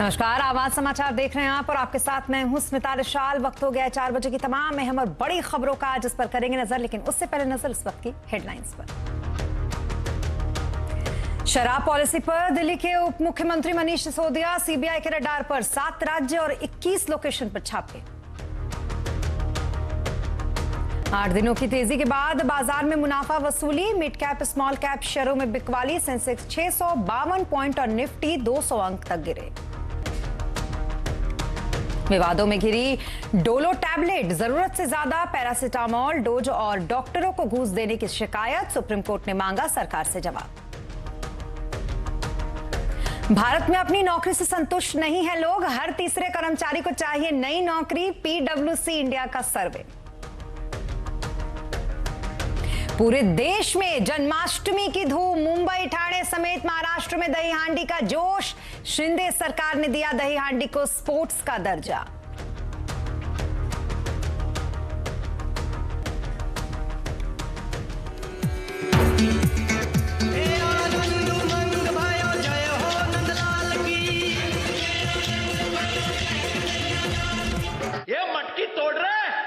नमस्कार, आवाज समाचार देख रहे हैं आप और आपके साथ मैं हूं स्मिता विशाल। वक्त हो गया 4 बजे की तमाम अहम और बड़ी खबरों का, जिस पर करेंगे नजर, लेकिन उससे पहले नजर इस वक्त की हेडलाइंस पर। शराब पॉलिसी पर दिल्ली के उप मुख्यमंत्री मनीष सिसोदिया, सीबीआई के रडार पर 7 राज्य और 21 लोकेशन पर छापे। 8 दिनों की तेजी के बाद बाजार में मुनाफा वसूली, मिड कैप स्मॉल कैप शेयरों में बिकवाली, सेंसेक्स 652 पॉइंट और निफ्टी 200 अंक तक गिरे। विवादों में घिरी डोलो टैबलेट, जरूरत से ज्यादा पैरासिटामोल डोज और डॉक्टरों को घूस देने की शिकायत, सुप्रीम कोर्ट ने मांगा सरकार से जवाब। भारत में अपनी नौकरी से संतुष्ट नहीं है लोग, हर तीसरे कर्मचारी को चाहिए नई नौकरी, पीडब्ल्यूसी इंडिया का सर्वे। पूरे देश में जन्माष्टमी की धूम, मुंबई ठाणे समेत महाराष्ट्र में दही हांडी का जोश, शिंदे सरकार ने दिया दही हांडी को स्पोर्ट्स का दर्जा। ये मटकी तोड़ रहे हैं।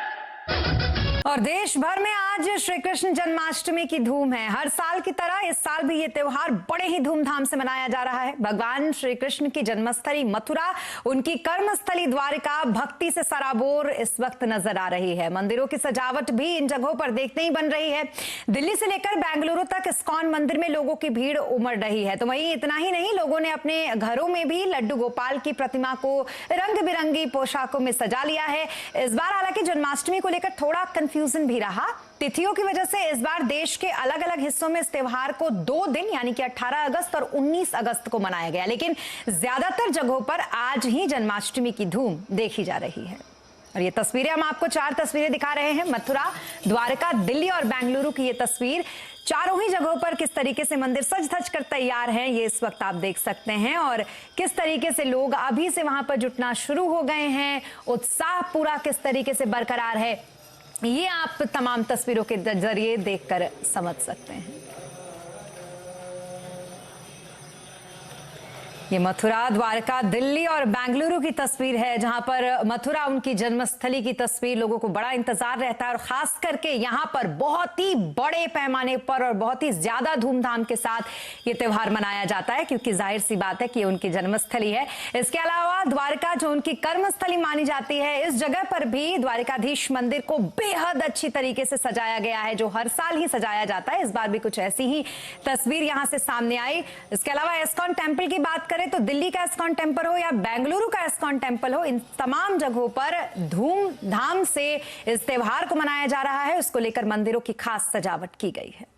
और देश भर में आज श्री कृष्ण जन्माष्टमी की धूम है। हर साल की तरह इस साल भी ये त्योहार बड़े ही धूमधाम से मनाया जा रहा है। भगवान श्री कृष्ण की जन्मस्थली मथुरा, उनकी कर्मस्थली द्वारिका भक्ति से सराबोर इस वक्त नजर आ रही है। मंदिरों की सजावट भी इन जगहों पर देखने ही बन रही है। दिल्ली से लेकर बेंगलुरु तक इस्कॉन मंदिर में लोगों की भीड़ उमड़ रही है। तो वहीं इतना ही नहीं, लोगों ने अपने घरों में भी लड्डू गोपाल की प्रतिमा को रंग बिरंगी पोशाकों में सजा लिया है। इस बार हालांकि जन्माष्टमी को लेकर थोड़ा कंफ्यूजन भी रहा। तिथियों की वजह से इस बार देश के अलग अलग हिस्सों में इस त्योहार को 2 दिन यानी कि 18 अगस्त और 19 अगस्त को मनाया गया, लेकिन ज्यादातर जगहों पर आज ही जन्माष्टमी की धूम देखी जा रही है। और ये तस्वीरें हम आपको 4 तस्वीरें दिखा रहे हैं। मथुरा, द्वारका, दिल्ली और बेंगलुरु की ये तस्वीर, चारों ही जगहों पर किस तरीके से मंदिर सज धज कर तैयार हैं, ये इस वक्त आप देख सकते हैं। और किस तरीके से लोग अभी से वहां पर जुटना शुरू हो गए हैं, उत्साह पूरा किस तरीके से बरकरार है, ये आप तमाम तस्वीरों के जरिए देखकर समझ सकते हैं। ये मथुरा, द्वारका, दिल्ली और बेंगलुरु की तस्वीर है, जहां पर मथुरा उनकी जन्मस्थली की तस्वीर, लोगों को बड़ा इंतजार रहता है और खास करके यहां पर बहुत ही बड़े पैमाने पर और बहुत ही ज्यादा धूमधाम के साथ ये त्योहार मनाया जाता है, क्योंकि जाहिर सी बात है कि ये उनकी जन्मस्थली है। इसके अलावा द्वारका, जो उनकी कर्मस्थली मानी जाती है, इस जगह पर भी द्वारिकाधीश मंदिर को बेहद अच्छी तरीके से सजाया गया है, जो हर साल ही सजाया जाता है। इस बार भी कुछ ऐसी ही तस्वीर यहां से सामने आई। इसके अलावा इस्कॉन टेम्पल की बात करें तो दिल्ली का इस्कॉन टेम्पल हो या बेंगलुरु का इस्कॉन टेम्पल हो, इन तमाम जगहों पर धूमधाम से इस त्योहार को मनाया जा रहा है। उसको लेकर मंदिरों की खास सजावट की गई है।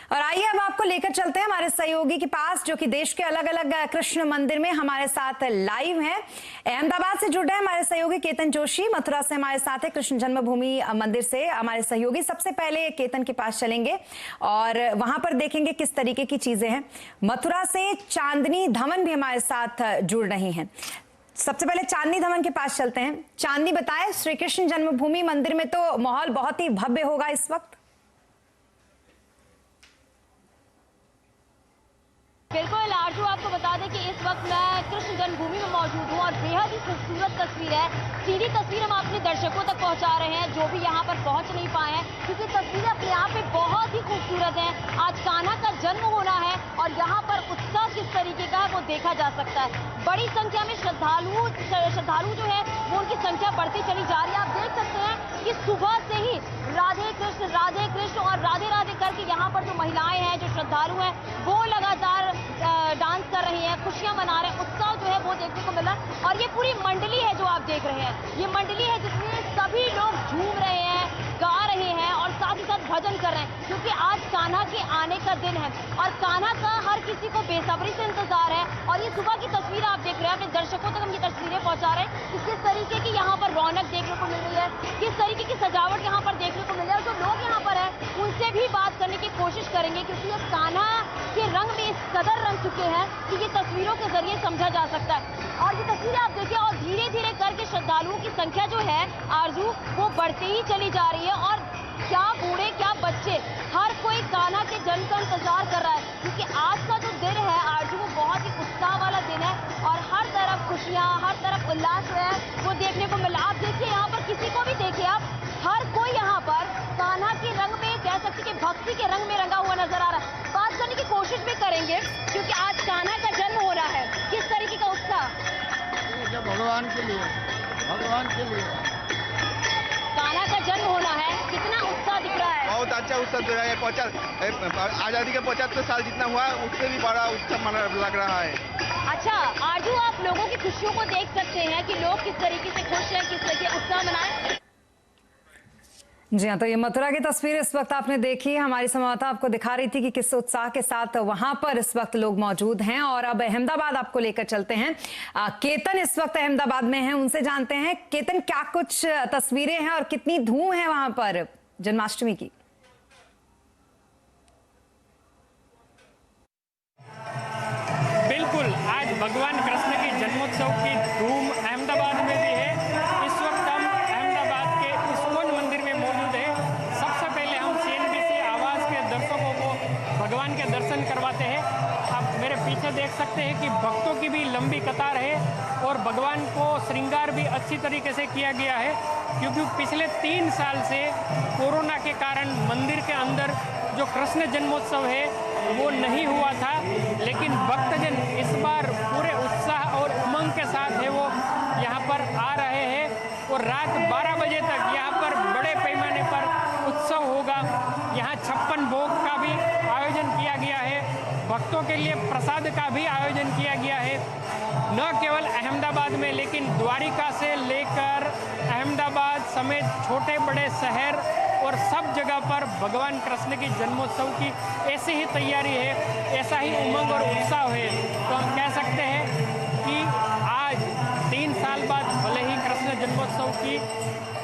और आइए अब आपको लेकर चलते हैं हमारे सहयोगी के पास, जो कि देश के अलग अलग कृष्ण मंदिर में हमारे साथ लाइव हैं। अहमदाबाद से जुड़ रहे हैं हमारे सहयोगी केतन जोशी, मथुरा से हमारे साथ है कृष्ण जन्मभूमि मंदिर से हमारे सहयोगी। सबसे पहले केतन के पास चलेंगे और वहां पर देखेंगे किस तरीके की चीजें हैं। मथुरा से चांदनी धवन भी हमारे साथ जुड़ रही हैं। सबसे पहले चांदनी धवन के पास चलते हैं। चांदनी, बताएं, श्री कृष्ण जन्मभूमि मंदिर में तो माहौल बहुत ही भव्य होगा इस वक्त। बिल्कुल आरजू, आपको बता दें कि इस वक्त मैं कृष्ण जन्मभूमि में मौजूद हूँ और बेहद ही खूबसूरत तस्वीर है। सीधी तस्वीर हम अपने दर्शकों तक पहुँचा रहे हैं जो भी यहाँ पर पहुँच नहीं पाए हैं, क्योंकि तस्वीरें अपने यहाँ पे बहुत ही खूबसूरत हैं। आज कान्हा का जन्म होना है और यहाँ पर उत्साह किस तरीके का है वो देखा जा सकता है। बड़ी संख्या में श्रद्धालु जो है वो उनकी संख्या बढ़ती चली जा रही है। आप देख सकते हैं कि सुबह से ही राधे कृष्ण और राधे राधे करके यहाँ पर जो महिलाएं हैं, जो श्रद्धालु हैं, वो लगातार डांस कर रही हैं, खुशियां मना रहे हैं। उत्साह जो है वो देखने को मिला और ये पूरी मंडली है जो आप देख रहे हैं। ये मंडली है जिसमें सभी लोग झूम रहे हैं, गा रहे हैं और साथ ही साथ भजन कर रहे हैं, क्योंकि आज कान्हा के आने का दिन है और कान्हा का हर किसी को बेसब्री से इंतजार है। और ये सुबह की तस्वीर आप देख रहे हैं, अपने दर्शकों तक हम ये तस्वीरें पहुंचा रहे हैं कि किस तरीके की यहाँ पर रौनक देखने को मिल रही है, किस तरीके की सजावट यहाँ पर देखने को मिल रही है। और जो लोग यहाँ पर है उनसे भी बात करने की कोशिश करेंगे, क्योंकि ये कान्हा के रंग में इस कदर रंग चुके हैं कि ये तस्वीरों के जरिए समझा जा सकता है। और ये तस्वीरें आप देखिए और धीरे धीरे करके श्रद्धालुओं की संख्या जो है आरजू वो बढ़ती ही चली जा रही है। और क्या बूढ़े क्या बच्चे, हर कोई कान्हा के जन्म का इंतजार कर रहा है, क्योंकि आज का जो दिन है आरजू वो बहुत ही उत्साह खुशियाँ, हर तरफ उल्लास जो है वो देखने को मिला। आप देखिए यहाँ पर किसी को भी देखिए आप, हर कोई यहाँ पर कान्हा के रंग में, कह सकते कि भक्ति के रंग में रंगा हुआ नजर आ रहा है। बात करने की कोशिश भी करेंगे क्योंकि आज कान्हा का जन्म हो रहा है, किस तरीके का उत्साह? भगवान के लिए कान्हा का जन्म होना है, कितना उत्साह दिख रहा है? बहुत अच्छा उत्सव जो है आजादी के 75 साल जितना हुआ उससे भी बड़ा उत्सव लग रहा है। अच्छा आरजू, आप लोगों की खुशियों को देख सकते हैं कि लोग किस तरीके से खुश हैं, किस तरीके से उत्साह मनाएं। जी हाँ, तो ये मथुरा की तस्वीर इस वक्त आपने देखी। हमारी संवाददाता आपको दिखा रही थी कि किस उत्साह के साथ वहां पर इस वक्त लोग मौजूद हैं। और अब अहमदाबाद आपको लेकर चलते हैं। केतन इस वक्त अहमदाबाद में हैं, उनसे जानते हैं केतन क्या कुछ तस्वीरें हैं और कितनी धूम है वहां पर जन्माष्टमी की। बिल्कुल, आज भगवान कृष्ण की जन्मोत्सव की धूम अहमदाबाद में भी है। इस वक्त हम अहमदाबाद के इस्कॉन मंदिर में मौजूद हैं। सबसे पहले हम CNBC आवाज के दर्शकों को भगवान के दर्शन करवाते हैं। आप मेरे पीछे देख सकते हैं कि भक्तों की भी लंबी कतार है और भगवान को श्रृंगार भी अच्छी तरीके से किया गया है, क्योंकि पिछले 3 साल से कोरोना के कारण मंदिर के अंदर जो कृष्ण जन्मोत्सव है वो नहीं हुआ था। लेकिन भक्तजन इस बार पूरे उत्साह और उमंग के साथ है वो यहाँ पर आ रहे हैं और रात 12 बजे तक यहाँ पर बड़े पैमाने पर उत्सव होगा। यहाँ 56 भोग का भी आयोजन किया गया है, भक्तों के लिए प्रसाद का भी आयोजन किया गया है। न केवल अहमदाबाद में, लेकिन द्वारिका से लेकर अहमदाबाद समेत छोटे बड़े शहर और सब जगह पर भगवान कृष्ण की जन्मोत्सव की ऐसी ही तैयारी है, ऐसा ही उमंग और उत्साह है। तो हम कह सकते हैं कि आज 3 साल बाद भले ही कृष्ण जन्मोत्सव की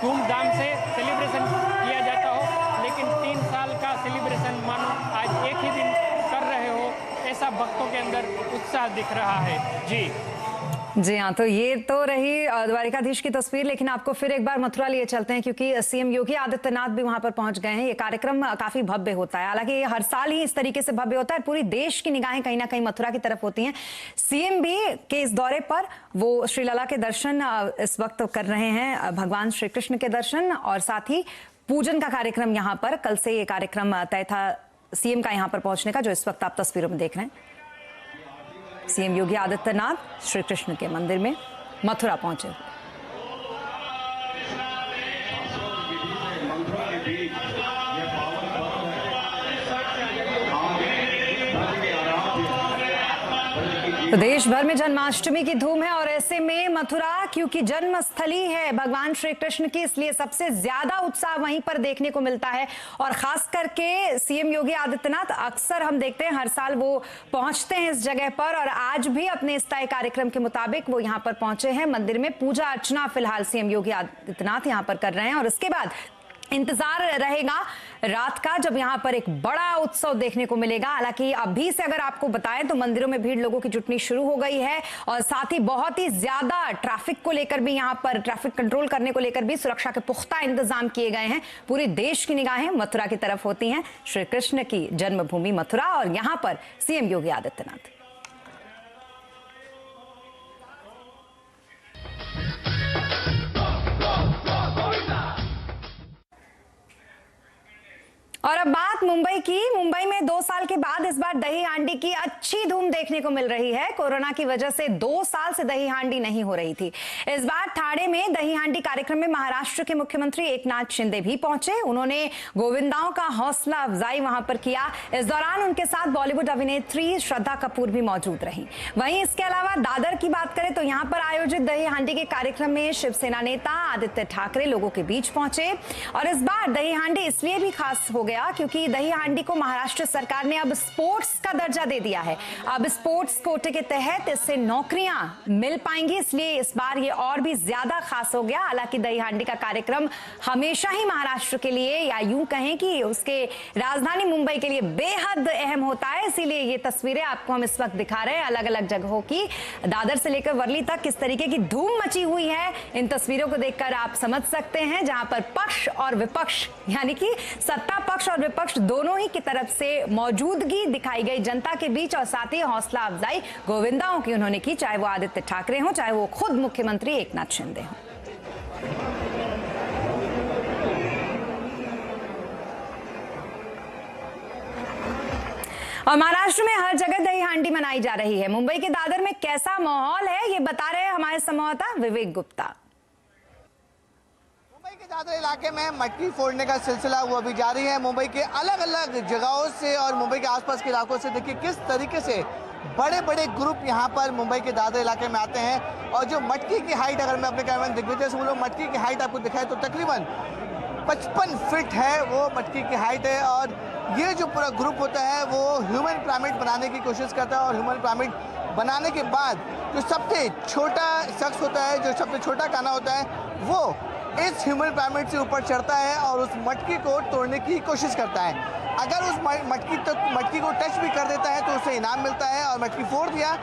धूमधाम से सेलिब्रेशन किया जाता हो, लेकिन 3 साल का सेलिब्रेशन मानो आज एक ही दिन कर रहे हो, ऐसा भक्तों के अंदर उत्साह दिख रहा है। जी हाँ, तो ये तो रही द्वारिकाधीश की तस्वीर, लेकिन आपको फिर एक बार मथुरा लिए चलते हैं क्योंकि CM योगी आदित्यनाथ भी वहां पर पहुंच गए हैं। ये कार्यक्रम काफी भव्य होता है, हालांकि ये हर साल ही इस तरीके से भव्य होता है। पूरी देश की निगाहें कहीं ना कहीं मथुरा की तरफ होती हैं। CM भी के इस दौरे पर वो श्रीलला के दर्शन इस वक्त कर रहे हैं, भगवान श्री कृष्ण के दर्शन, और साथ ही पूजन का कार्यक्रम यहाँ पर कल से ये कार्यक्रम तय था CM का यहाँ पर पहुंचने का, जो इस वक्त आप तस्वीरों में देख रहे हैं। CM योगी आदित्यनाथ श्री कृष्ण के मंदिर में मथुरा पहुंचे। तो देश भर में जन्माष्टमी की धूम है और ऐसे में मथुरा क्योंकि जन्मस्थली है भगवान श्री कृष्ण की, इसलिए सबसे ज्यादा उत्साह वहीं पर देखने को मिलता है। और खास करके CM योगी आदित्यनाथ अक्सर हम देखते हैं हर साल वो पहुंचते हैं इस जगह पर, और आज भी अपने इस तय कार्यक्रम के मुताबिक वो यहाँ पर पहुंचे हैं। मंदिर में पूजा अर्चना फिलहाल CM योगी आदित्यनाथ यहाँ पर कर रहे हैं और उसके बाद इंतजार रहेगा रात का, जब यहाँ पर एक बड़ा उत्सव देखने को मिलेगा। हालांकि अभी से अगर आपको बताएं तो मंदिरों में भीड़ लोगों की जुटनी शुरू हो गई है और साथ ही बहुत ही ज्यादा ट्रैफिक को लेकर भी, यहाँ पर ट्रैफिक कंट्रोल करने को लेकर भी सुरक्षा के पुख्ता इंतजाम किए गए हैं। पूरे देश की निगाहें मथुरा की तरफ होती हैं, श्री कृष्ण की जन्मभूमि मथुरा, और यहाँ पर CM योगी आदित्यनाथ। और अब बात मुंबई की। मुंबई में 2 साल के बाद इस बार दही हांडी की अच्छी धूम देखने को मिल रही है। कोरोना की वजह से 2 साल से दही हांडी नहीं हो रही थी। इस बार ठाणे में दही हांडी कार्यक्रम में महाराष्ट्र के मुख्यमंत्री एकनाथ शिंदे भी पहुंचे। उन्होंने गोविंदाओं का हौसला अफजाई वहां पर किया। इस दौरान उनके साथ बॉलीवुड अभिनेत्री श्रद्धा कपूर भी मौजूद रही। वहीं इसके अलावा दादर की बात करें तो यहाँ पर आयोजित दही हांडी के कार्यक्रम में शिवसेना नेता आदित्य ठाकरे लोगों के बीच पहुंचे। और इस बार दही हांडी इसलिए भी खास हो गया क्योंकि दही हांडी को महाराष्ट्र सरकार ने अब स्पोर्ट्स का दर्जा दे दिया है। अब स्पोर्ट्स कोटे के तहत इससे नौकरियां मिल पाएंगी, इसलिए इस बार ये और भी ज्यादा खास हो गया। हालांकि दही हांडी का कार्यक्रम हमेशा ही महाराष्ट्र के लिए, या यूं कहें कि उसके राजधानी मुंबई के लिए बेहद अहम होता है। इसीलिए ये तस्वीरें आपको हम इस वक्त दिखा रहे हैं अलग अलग जगहों की। दादर से लेकर वर्ली तक किस तरीके की धूम मची हुई है, इन तस्वीरों को देखकर आप समझ सकते हैं, जहां पर पक्ष और विपक्ष यानी कि सत्ता पक्ष पक्ष और विपक्ष दोनों ही की तरफ से मौजूदगी दिखाई गई जनता के बीच और साथ ही हौसला अफजाई गोविंदाओं की उन्होंने की, चाहे वो आदित्य ठाकरे हो, चाहे वो खुद मुख्यमंत्री एकनाथ शिंदे हो। और महाराष्ट्र में हर जगह दही हांडी मनाई जा रही है। मुंबई के दादर में कैसा माहौल है, ये बता रहे हैं हमारे संवाददाता विवेक गुप्ता। मुंबई के दादर इलाके में मटकी फोड़ने का सिलसिला वो अभी जारी है। मुंबई के अलग अलग जगहों से और मुंबई के आसपास के इलाकों से देखिए किस तरीके से बड़े बड़े ग्रुप यहाँ पर मुंबई के दादर इलाके में आते हैं। और जो मटकी की हाइट, अगर मैं अपने कैमरा में दिग्विजय से बोलूँ, मटकी की हाइट आपको दिखाए तो तकरीबन 55 फीट है वो मटकी की हाइट है। और ये जो पूरा ग्रुप होता है वो ह्यूमन पिरामिड बनाने की कोशिश करता है और ह्यूमन पिरामिड बनाने के बाद जो सबसे छोटा शख्स होता है, जो सबसे छोटा काना होता है, वो इस ह्यूमन पिरामिड से ऊपर चढ़ता है और उस मटकी को तोड़ने की कोशिश करता है। अगर उस मटकी को टच भी कर देता है तो उसे इनाम मिलता है, और मटकी फोड़ दिया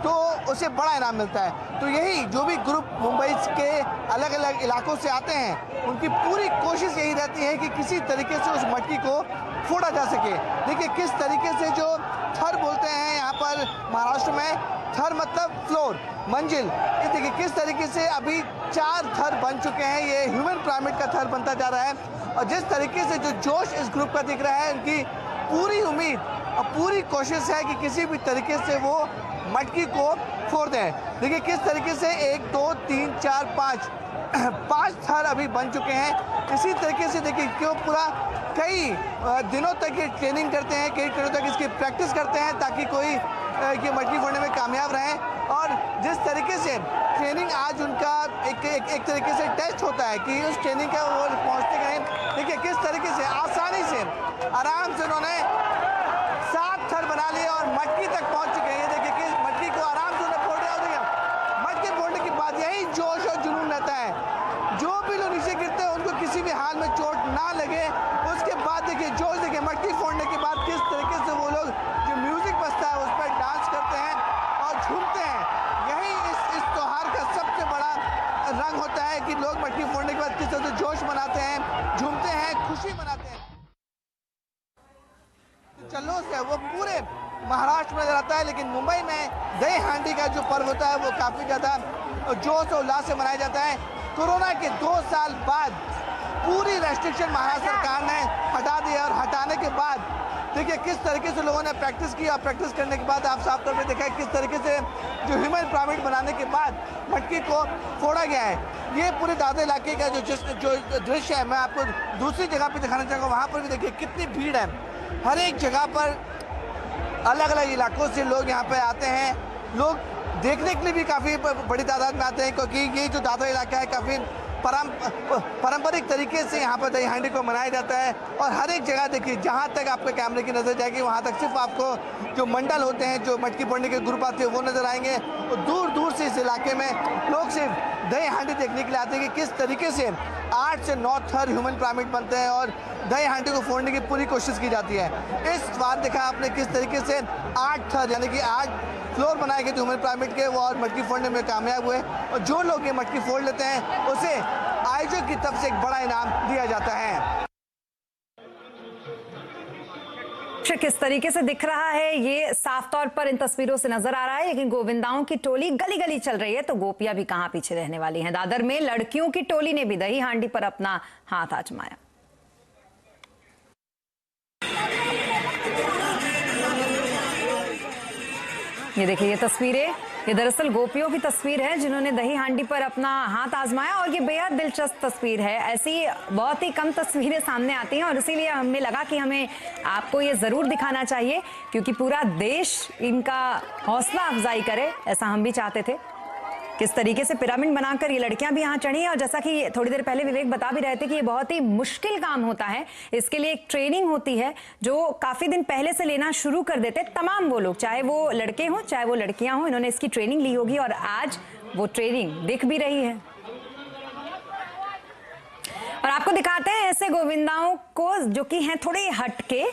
तो उसे बड़ा इनाम मिलता है। तो यही जो भी ग्रुप मुंबई के अलग अलग इलाकों से आते हैं, उनकी पूरी कोशिश यही रहती है कि किसी तरीके से उस मटकी को फोड़ा जा सके। देखिए किस तरीके से जो थर बोलते हैं यहाँ पर महाराष्ट्र में, थर मतलब फ्लोर, मंजिल, ये देखिए किस तरीके से अभी 4 थर बन चुके हैं। ये ह्यूमन पिरामिड का थर बनता जा रहा है। और जिस तरीके से जो जोश इस ग्रुप का दिख रहा है, उनकी पूरी उम्मीद और पूरी कोशिश है कि किसी भी तरीके से वो मटकी को फोड़ दें। देखिए किस तरीके से 1 2 3 4 5 थर अभी बन चुके हैं। इसी तरीके से देखिए क्यों पूरा कई दिनों तक ये ट्रेनिंग करते हैं, कई दिनों तक इसकी प्रैक्टिस करते हैं ताकि कोई ये मटकी फोड़ने में कामयाब रहे। और जिस तरीके से ट्रेनिंग आज उनका एक तरीके से टेस्ट होता है कि उस ट्रेनिंग का वो पहुंचते गए। देखिए किस तरीके से आसानी से आराम से उन्होंने 7 थर बना लिए और मटकी तक पहुंच चुके हैं। ये देखिए कि मटकी को आराम से उन्होंने फोड़ दिया। और देखिए मटकी फोड़ने के बाद यही जोश और जुनून रहता है। जो भी लोग नीचे गिरते हैं उनको किसी भी हाल में चोट ना लगे। उसके बाद देखिए जोश, देखिए मटकी फोड़ने के बाद किस तरीके से वो लोग जो म्यूजिक बजता है उस पर डांस करते हैं और झूमते हैं। यही इस त्योहार का सबसे बड़ा रंग होता है कि लोग मटकी फोड़ने के बाद किस तरह से जोश मनाते हैं, झूमते हैं, खुशी मनाते हैं। जुलूस है वो पूरे महाराष्ट्र में नजर आता है, लेकिन मुंबई में दही हांडी का जो पर्व होता है वो काफी ज्यादा जोश और उल्लास से मनाया जाता है। कोरोना के 2 साल बाद पूरी रेस्ट्रिक्शन महाराष्ट्र सरकार ने हटा दी और हटाने के बाद देखिए किस तरीके से लोगों ने प्रैक्टिस की और प्रैक्टिस करने के बाद आप साफ तौर पे देखा है किस तरीके से जो ह्यूमन पिरामिड बनाने के बाद मटकी को फोड़ा गया है। ये पूरे दादर इलाके का जो दृश्य है, मैं आपको दूसरी जगह पे दिखाना चाहूँगा। वहाँ पर भी देखिए कितनी भीड़ है। हर एक जगह पर अलग अलग इलाकों से लोग यहाँ पे आते हैं। लोग देखने के लिए भी काफ़ी बड़ी तादाद में आते हैं, क्योंकि ये जो दादर इलाका है काफ़ी पारंपरिक तरीके से यहाँ पर दही हांडी को मनाया जाता है। और हर एक जगह देखिए जहाँ तक आपके कैमरे की नज़र जाएगी वहाँ तक सिर्फ आपको जो मंडल होते हैं, जो मटकी फोड़ने के ग्रुप आते हैं वो नज़र आएंगे। और दूर दूर से इस इलाके में लोग सिर्फ दही हांडी देखने के लिए आते हैं कि किस तरीके से 8 से 9 थर ह्यूमन पिरामिड बनते हैं और दही हांडी को फोड़ने की पूरी कोशिश की जाती है। इस बार देखा आपने किस तरीके से 8 थर यानी कि 8 फ्लोर बनाए गए थे ह्यूमन पिरामिड के, वो और मटकी फोड़ने में कामयाब हुए। और जो लोग ये मटकी फोड़ लेते हैं उसे आयोजक की तरफ से एक बड़ा इनाम दिया जाता है। किस तरीके से दिख रहा है ये साफ तौर पर इन तस्वीरों से नजर आ रहा है, लेकिन गोविंदाओं की टोली गली गली चल रही है तो गोपियां भी कहां पीछे रहने वाली हैं। दादर में लड़कियों की टोली ने भी दही हांडी पर अपना हाथ आजमाया। ये देखिए ये तस्वीरें, ये दरअसल गोपियों की तस्वीर है जिन्होंने दही हांडी पर अपना हाथ आजमाया। और ये बेहद दिलचस्प तस्वीर है। ऐसी बहुत ही कम तस्वीरें सामने आती हैं और इसीलिए हमें लगा कि हमें आपको ये जरूर दिखाना चाहिए, क्योंकि पूरा देश इनका हौसला अफजाई करे, ऐसा हम भी चाहते थे। किस तरीके से पिरामिड बनाकर ये लड़कियां भी यहाँ चढ़ी हैं। और जैसा कि थोड़ी देर पहले विवेक बता भी रहे थे कि ये बहुत ही मुश्किल काम होता है। इसके लिए एक ट्रेनिंग होती है जो काफी दिन पहले से लेना शुरू कर देते तमाम वो लोग, चाहे वो लड़के हों चाहे वो लड़कियां हों, इन्होंने इसकी ट्रेनिंग ली होगी और आज वो ट्रेनिंग दिख भी रही है। और आपको दिखाते हैं ऐसे गोविंदाओं को जो कि हैं थोड़े हटके।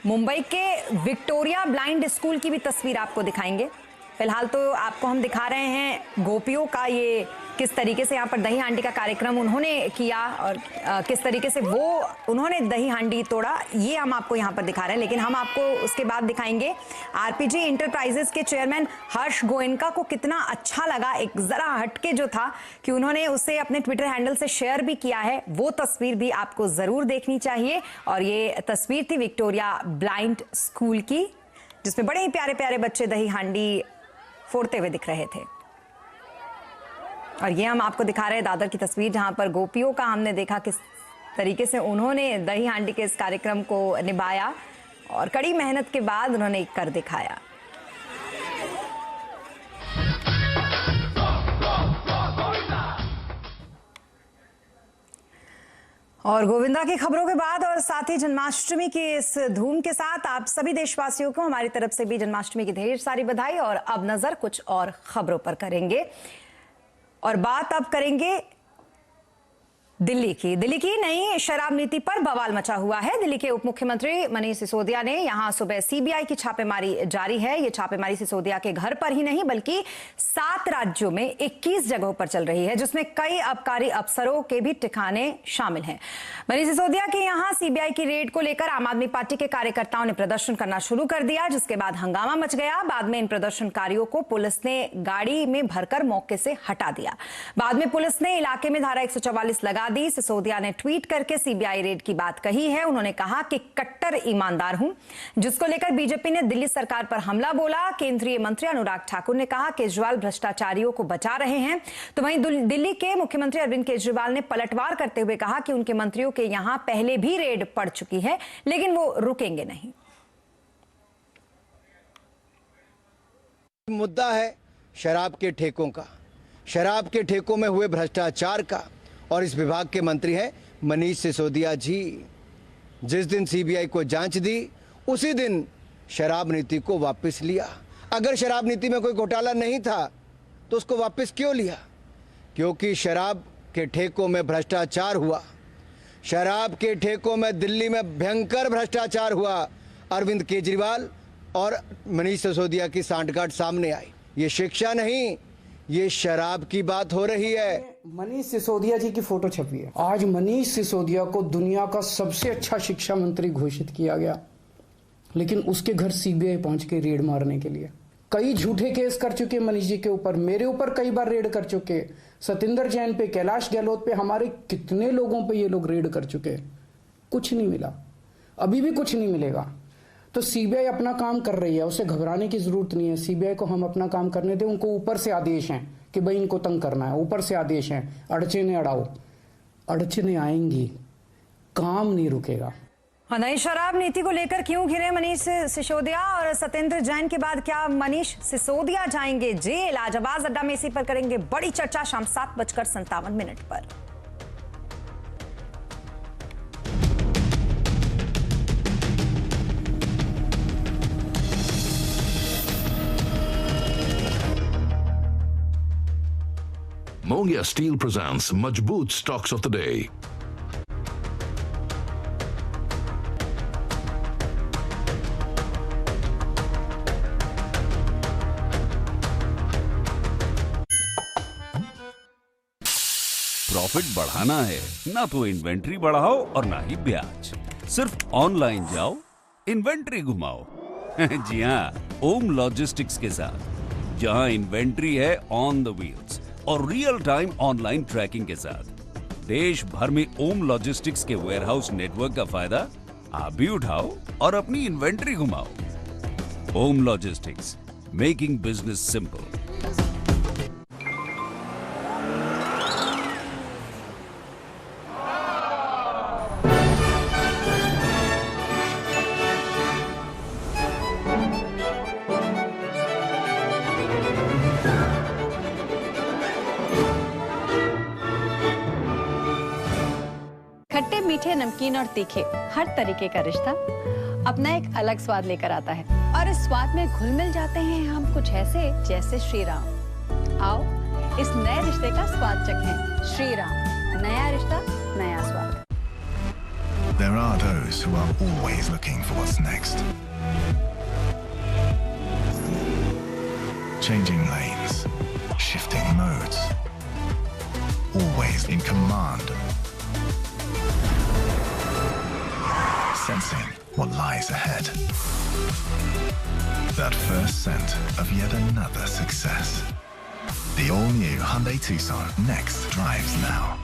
मुंबई के विक्टोरिया ब्लाइंड स्कूल की भी तस्वीर आपको दिखाएंगे। फिलहाल तो आपको हम दिखा रहे हैं गोपियों का ये किस तरीके से यहाँ पर दही हांडी का कार्यक्रम उन्होंने किया और किस तरीके से उन्होंने दही हांडी तोड़ा, ये हम आपको यहाँ पर दिखा रहे हैं। लेकिन हम आपको उसके बाद दिखाएंगे आरपीजी इंटरप्राइजेस के चेयरमैन हर्ष गोयनका को कितना अच्छा लगा, एक जरा हटके जो था कि उन्होंने उसे अपने ट्विटर हैंडल से शेयर भी किया है, वो तस्वीर भी आपको जरूर देखनी चाहिए। और ये तस्वीर थी विक्टोरिया ब्लाइंड स्कूल की, जिसमें बड़े ही प्यारे प्यारे बच्चे दही हांडी फोड़ते हुए दिख रहे थे। और ये हम आपको दिखा रहे हैं दादर की तस्वीर, जहां पर गोपियों का हमने देखा किस तरीके से उन्होंने दही हांडी के इस कार्यक्रम को निभाया और कड़ी मेहनत के बाद उन्होंने कर दिखाया। और गोविंदा की खबरों के बाद और साथ ही जन्माष्टमी की इस धूम के साथ आप सभी देशवासियों को हमारी तरफ से भी जन्माष्टमी की ढेर सारी बधाई। और अब नजर कुछ और खबरों पर करेंगे और बात अब करेंगे दिल्ली की नई शराब नीति पर बवाल मचा हुआ है। दिल्ली के उप मुख्यमंत्री मनीष सिसोदिया ने यहां सुबह सीबीआई की छापेमारी जारी है। ये छापेमारी सिसोदिया के घर पर ही नहीं बल्कि 7 राज्यों में 21 जगहों पर चल रही है, जिसमें कई आबकारी अफसरों के भी ठिकाने शामिल हैं। मनीष सिसोदिया के यहां सीबीआई की रेड को लेकर आम आदमी पार्टी के कार्यकर्ताओं ने प्रदर्शन करना शुरू कर दिया, जिसके बाद हंगामा मच गया। बाद में इन प्रदर्शनकारियों को पुलिस ने गाड़ी में भरकर मौके से हटा दिया। बाद में पुलिस ने इलाके में धारा 144 लगा दी। सिसोदिया ने ट्वीट करके सीबीआई रेड की बात कही है। उन्होंने कहा कि कट्टर ईमानदार हूं, जिसको लेकर बीजेपी ने दिल्ली सरकार पर हमला बोला। केंद्रीय मंत्री अनुराग ठाकुर ने कहा केजरीवाल भ्रष्टाचारियों को बचा रहे हैं, तो वहीं दिल्ली के मुख्यमंत्री अरविंद केजरीवाल ने पलटवार करते हुए कहा कि उनके मंत्रियों के यहां पहले भी रेड पड़ चुकी है, लेकिन वो रुकेंगे नहीं। मुद्दा है शराब के ठेकों का, शराब के ठेकों में हुए भ्रष्टाचार का, और इस विभाग के मंत्री हैं मनीष सिसोदिया जी। जिस दिन सीबीआई को जांच दी उसी दिन शराब नीति को वापस लिया। अगर शराब नीति में कोई घोटाला नहीं था तो उसको वापस क्यों लिया? क्योंकि शराब के ठेकों में भ्रष्टाचार हुआ। शराब के ठेकों में दिल्ली में भयंकर भ्रष्टाचार हुआ। अरविंद केजरीवाल और मनीष सिसोदिया की सांठगांठ सामने आई। ये शिक्षा नहीं, ये शराब की बात हो रही है। मनीष सिसोदिया जी की फोटो छपी है। आज मनीष सिसोदिया को दुनिया का सबसे अच्छा शिक्षा मंत्री घोषित किया गया, लेकिन उसके घर सीबीआई पहुंच के रेड मारने के लिए। कई झूठे केस कर चुके मनीष जी के ऊपर, मेरे ऊपर कई बार रेड कर चुके, सतिंदर जैन पे, कैलाश गहलोत पे, हमारे कितने लोगों पे ये लोग रेड कर चुके। कुछ नहीं मिला, अभी भी कुछ नहीं मिलेगा। तो सीबीआई अपना काम कर रही है, उसे घबराने की जरूरत नहीं है। सीबीआई को हम अपना काम करने दें। उनको ऊपर से आदेश हैं कि भाई इनको तंग करना है, ऊपर से आदेश हैं, अड़चने अड़ाओ। अड़चने आएंगी, काम नहीं रुकेगा। नई शराब नीति को लेकर क्यों घिरे मनीष सिसोदिया और सत्येंद्र जैन के बाद क्या मनीष सिसोदिया जाएंगे जेल? आज आवाज अड्डा में इसी पर करेंगे बड़ी चर्चा शाम 7:57 पर। Mongia Steel presents Majboot Stocks of the Day. Profit बढ़ाना है ना तो इन्वेंट्री बढ़ाओ और ना ही ब्याज। सिर्फ ऑनलाइन जाओ, इन्वेंट्री घुमाओ। जी हाँ, ओम लॉजिस्टिक्स के साथ, जहां इन्वेंट्री है ऑन द व्हील्स और रियल टाइम ऑनलाइन ट्रैकिंग के साथ। देश भर में ओम लॉजिस्टिक्स के वेयरहाउस नेटवर्क का फायदा आप भी उठाओ और अपनी इन्वेंट्री घुमाओ। ओम लॉजिस्टिक्स, मेकिंग बिजनेस सिंपल। खट्टे, मीठे, नमकीन और तीखे, हर तरीके का रिश्ता अपना एक अलग स्वाद लेकर आता है और इस स्वाद में घुल मिल जाते हैं हम कुछ ऐसे जैसे श्री राम। आओ इस नए रिश्ते का स्वाद चखें। श्री राम, नया रिश्ता, नया स्वाद। There are those who are always looking for what's next. Changing lanes, shifting modes, sensing what lies ahead. That first scent of yet another success. The all-new Hyundai Tucson next drives now.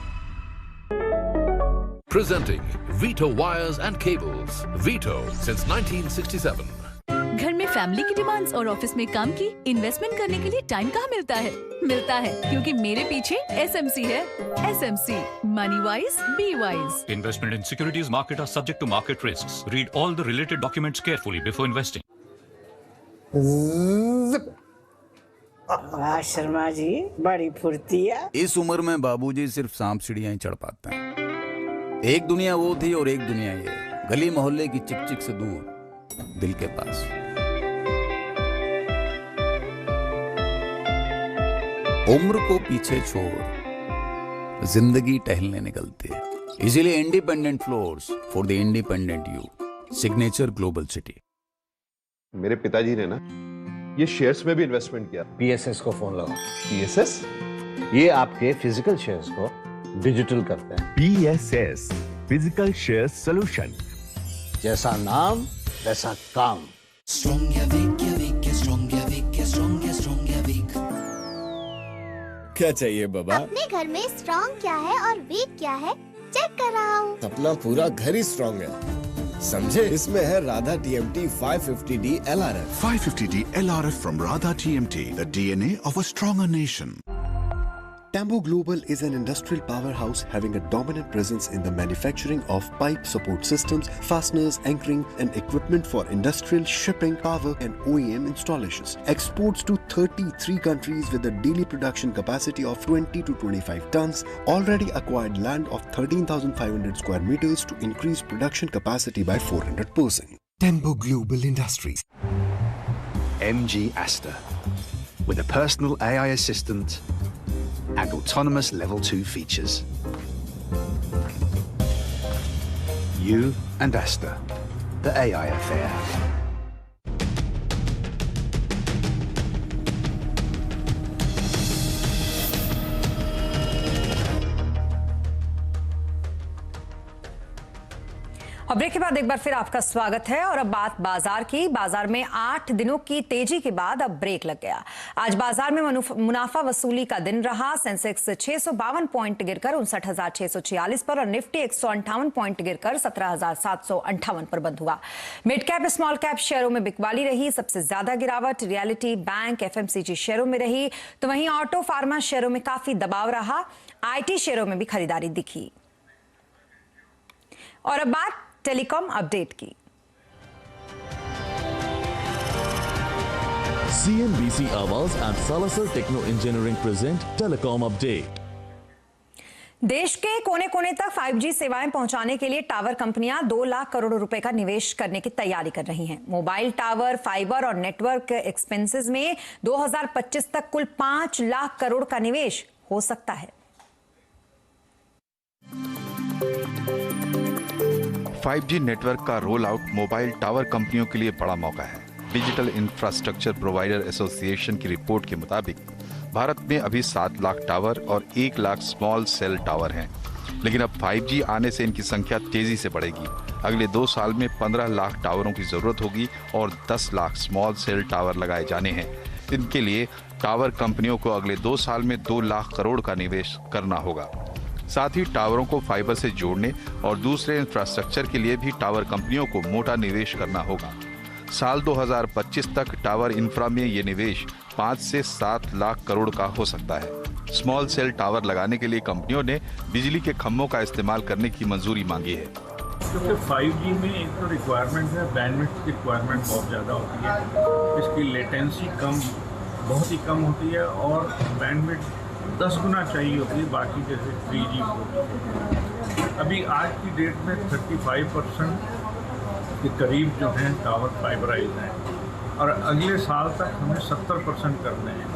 Presenting Vito Wires and Cables. Vito since 1967. घर में family की demands और office में काम की investment करने के लिए टाइम कहाँ मिलता है? मिलता है क्योंकि मेरे पीछे SMC है। SMC, money wise, be wise. Investment in securities market are subject to market risks. Read all the related documents carefully before investing. वाह शर्मा जी, बड़ी फुर्ती है। इस उम्र में बाबूजी सिर्फ सांप सीढ़ियां ही चढ़ पाते हैं। एक दुनिया वो थी और एक दुनिया ये, गली मोहल्ले की चिक-चिक से दूर, दिल के पास। उम्र को पीछे छोड़ जिंदगी टहलने निकलती है, इसीलिए independent floors for the independent you, signature global city. मेरे पिताजी ने ना ये शेयर्स में भी इन्वेस्टमेंट किया। PSS को फोन लगाओ। PSS ये आपके फिजिकल शेयर्स को डिजिटल करते हैं। PSS फिजिकल शेयर्स सॉल्यूशन, जैसा नाम वैसा काम। क्या चाहिए बाबा? अपने घर में स्ट्रॉन्ग क्या है और वीक क्या है चेक कर रहा हूँ। अपना पूरा घर ही स्ट्रॉन्ग है, समझे? इसमें है Radha TMT 550D LRF। 550D LRF from Radha TMT, the DNA of a stronger nation. Tambo Global is an industrial powerhouse having a dominant presence in the manufacturing of pipe support systems, fasteners, anchoring and equipment for industrial, shipping, power and OEM installations. Exports to 33 countries with a daily production capacity of 20 to 25 tons. Already acquired land of 13,500 square meters to increase production capacity by 400%. Tambo Global Industries. MG Aster, with a personal AI assistant and autonomous level 2 features. You and Aster, the AI affair. और break के बाद एक बार फिर आपका स्वागत है। और अब बात बाजार की। बाजार में 8 दिनों की तेजी के बाद अब ब्रेक लग गया। आज बाजार में मुनाफा वसूली का दिन रहा। सेंसेक्स 652 पॉइंट गिरकर 59,646 पर और निफ्टी 158 पॉइंट गिरकर 17,758 पर बंद हुआ। मिड कैप स्मॉल कैप शेयरों में बिकवाली रही। सबसे ज्यादा गिरावट रियलिटी, बैंक, FMCG शेयरों में रही, तो वहीं ऑटो, फार्मा शेयरों में काफी दबाव रहा। IT शेयरों में भी खरीदारी दिखी। और अब बात टेलीकॉम अपडेट की। CNBC Awaaz and Salasar techno engineering present telecom update. देश के कोने कोने तक 5G सेवाएं पहुंचाने के लिए टावर कंपनियां 2 लाख करोड़ रुपए का निवेश करने की तैयारी कर रही हैं। मोबाइल टावर, फाइबर और नेटवर्क एक्सपेंसेस में 2025 तक कुल 5 लाख करोड़ का निवेश हो सकता है। 5G नेटवर्क का रोल आउट मोबाइल टावर कंपनियों के लिए बड़ा मौका है। डिजिटल इंफ्रास्ट्रक्चर प्रोवाइडर एसोसिएशन की रिपोर्ट के मुताबिक भारत में अभी 7 लाख टावर और 1 लाख स्मॉल सेल टावर हैं, लेकिन अब 5G आने से इनकी संख्या तेजी से बढ़ेगी। अगले 2 साल में 15 लाख टावरों की जरूरत होगी और 10 लाख स्मॉल सेल टावर लगाए जाने हैं। इनके लिए टावर कंपनियों को अगले 2 साल में 2 लाख करोड़ का निवेश करना होगा। साथ ही टावरों को फाइबर से जोड़ने और दूसरे इंफ्रास्ट्रक्चर के लिए भी टावर कंपनियों को मोटा निवेश करना होगा। साल 2025 तक टावर इंफ्रा में ये निवेश 5 से 7 लाख करोड़ का हो सकता है। स्मॉल सेल टावर लगाने के लिए कंपनियों ने बिजली के खंभों का इस्तेमाल करने की मंजूरी मांगी है। क्योंकि 5G में एक तो रिक्वायरमेंट है, बैंडविड्थ की रिक्वायरमेंट बहुत ज़्यादा होती है, इसकी लेटेंसी बहुत ही कम होती है और बैंडविड्थ 10 गुना चाहिए होती है बाकी जैसे 3G 4G। अभी आज की डेट में 35% के करीब जो हैं टावर फाइबराइज हैं और अगले साल तक हमें 70% करने हैं।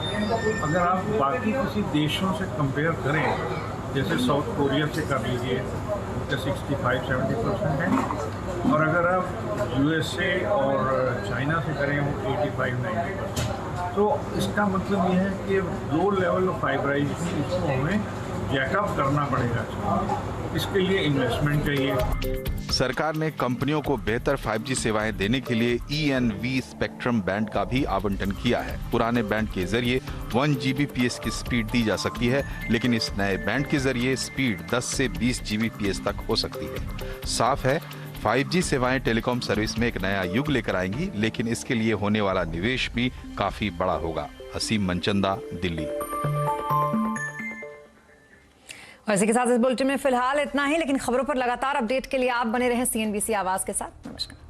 अगर आप बाकी किसी देशों से कंपेयर करें, जैसे साउथ कोरिया से कर लीजिए, उनका 65-70% है, और अगर आप USA और चाइना से करें वो 85-90%। तो इसका मतलब ये है कि लो लेवल ऑफ फाइबराइजेशन इसको हमें जैकअप करना पड़ेगा। इसके लिए इन्वेस्टमेंट चाहिए। सरकार ने कंपनियों को बेहतर 5G सेवाएं देने के लिए ENV स्पेक्ट्रम बैंड का भी आवंटन किया है। पुराने बैंड के जरिए 1 Gbps की स्पीड दी जा सकती है, लेकिन इस नए बैंड के जरिए स्पीड 10 से 20 Gbps तक हो सकती है। साफ है, 5G सेवाएं टेलीकॉम सर्विस में एक नया युग लेकर आएंगी, लेकिन इसके लिए होने वाला निवेश भी काफी बड़ा होगा। असीम मनचंदा, दिल्ली। और इसी के साथ इस बुलेटिन में फिलहाल इतना ही, लेकिन खबरों पर लगातार अपडेट के लिए आप बने रहें CNBC आवाज के साथ। नमस्कार।